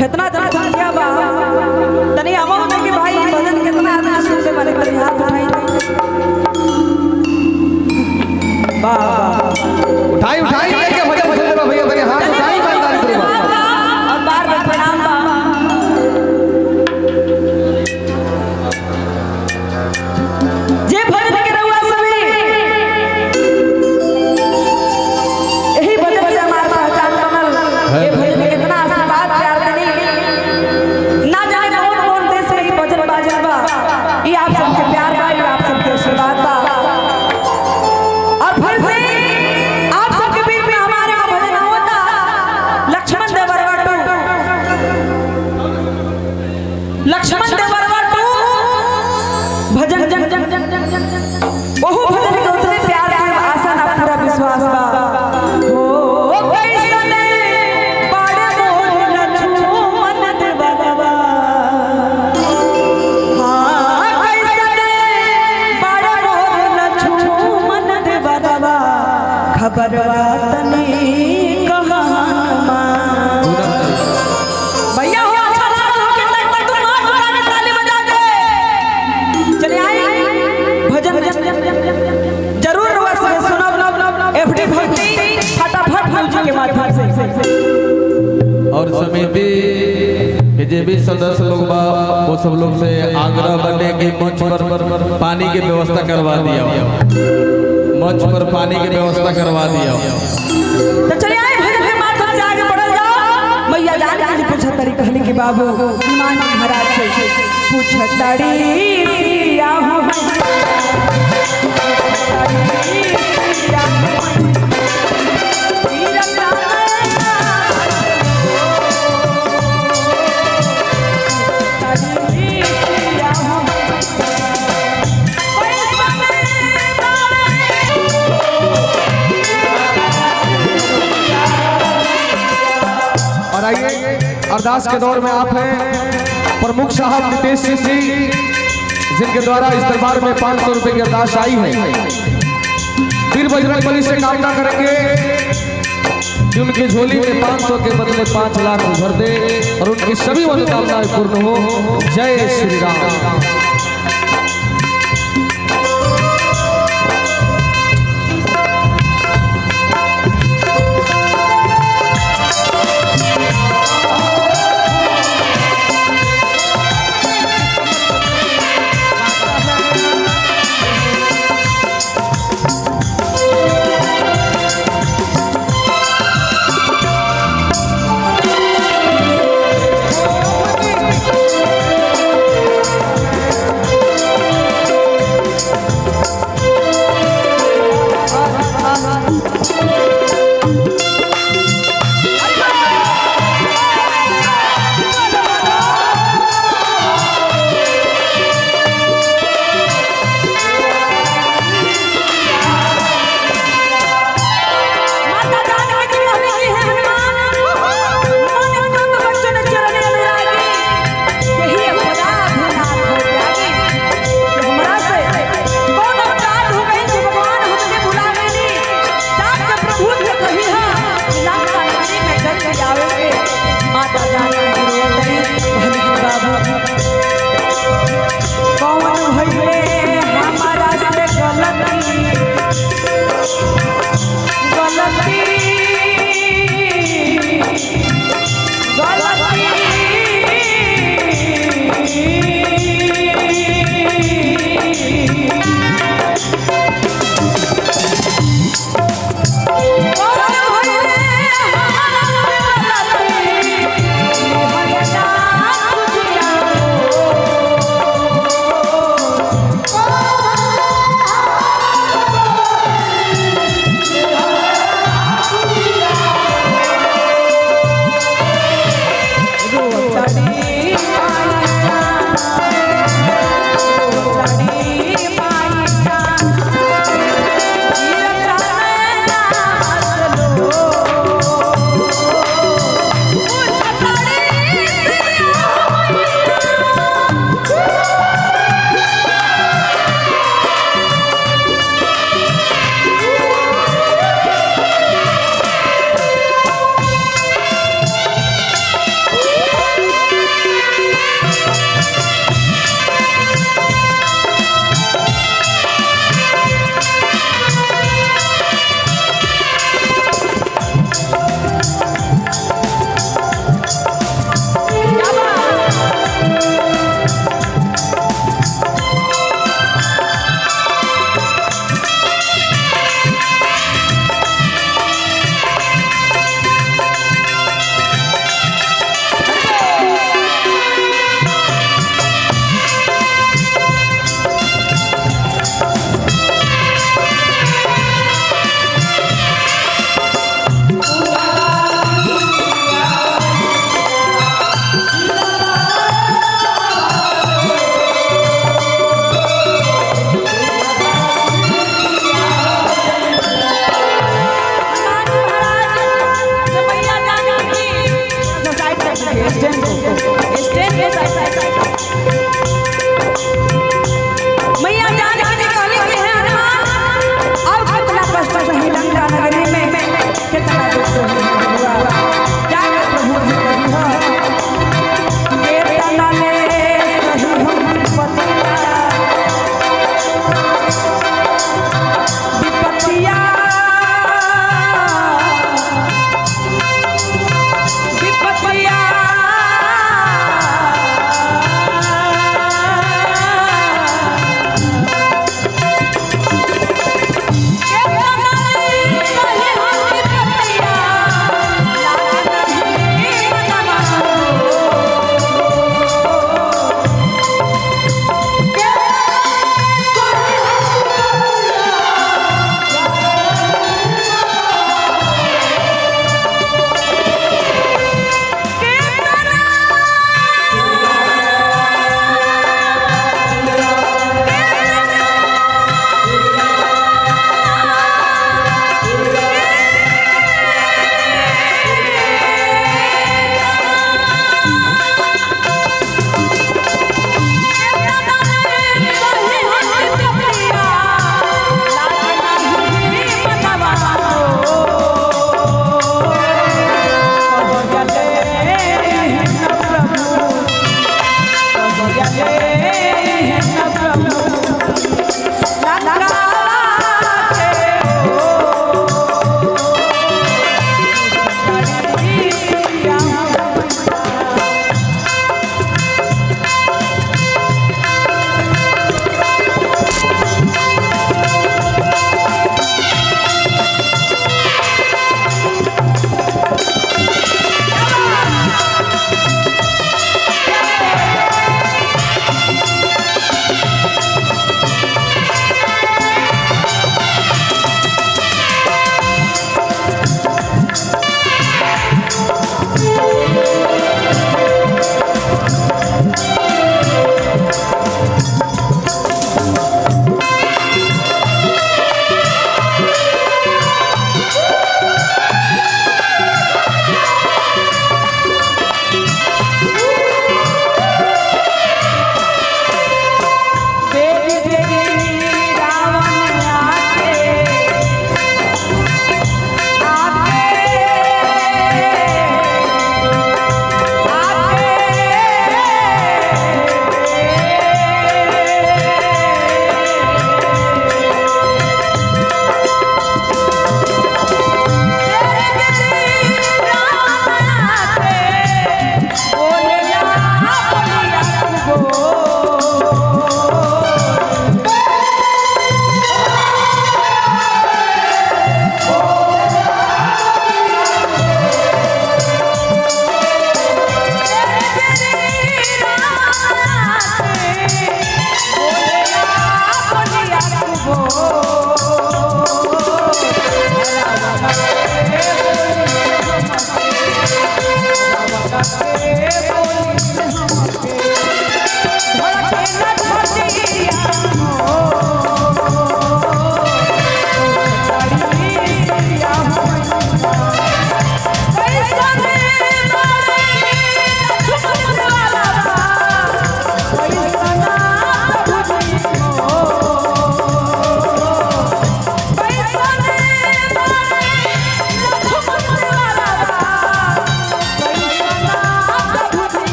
कितना जनसंख्या बा तनी अमाउंट के भाई भजन कितना आदमी सुनते वाले तनी हाथ उठाई वाह उठाई उठाई के भजन सुन रहे भैया तनी हाथ उठाई ईमानदारी पूर्वक और बार बार प्रणाम बा जे भजन के रहुआ सभी यही भजन से हमारा पहचान बनल ये भजन में कितना आशीर्वाद प्यार देनी ना जाने कौन कौन देश में ही भजन बाजन बा ये आप सबके प्यार बा ये आप सबके आशीर्वाद बा और फिर से आप सबके बीच में हमारे को भजन होता लक्ष्मण देवरवा टू भजन बहु भजन के उतने प्यार के आशा ना पूरा विश्वास बा ओ कैसने बड़े मोर लक्ष्मण देवरवा हां कैसने बड़े मोर लक्ष्मण देवरवा खबरवा तने कहां भैया हो अच्छा लगा हो के तक तुम हाथ उठा के ताली बजा के चले आए भजन जरूर हुआ सब सुनब एफडी भक्ति फटाफट म्यूजिक के माध्यम से और समिति के जे भी सदस्य लोग बा वो सब लोग से आग्रह बने कि मंच पर पानी की व्यवस्था करवा दिया मंच पर पानी की व्यवस्था करवा दिया तो चले आए भजन के माध्यम से आगे बढ़ल जाओ मैया जान के पूछत तरी कहली कि बाबू ईमान महाराज से पूछत तड़ी सिया हो और आइए अरदास के दौर में आप हैं प्रमुख साहब नितेश सिंह जी जिनके द्वारा इस दरबार में 500 रुपए की अरदास आई है। फिर बजरंगबली से कामना करेंगे कि उनकी झोली में 500 के बदले 5 लाख भर दे और उनकी सभी मनोकामनाएं पूर्ण हो। जय श्री राम। स्टेज के साथ मैया जाने के कहली कि है हनुमान अब कितना कष्ट सही लंका नगरी में कितना दुख हुआ जाकर प्रभु जी कही हो केतना ले सही हम पतिया विपतिया विपतिया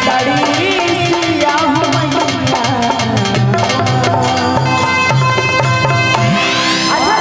खड़ी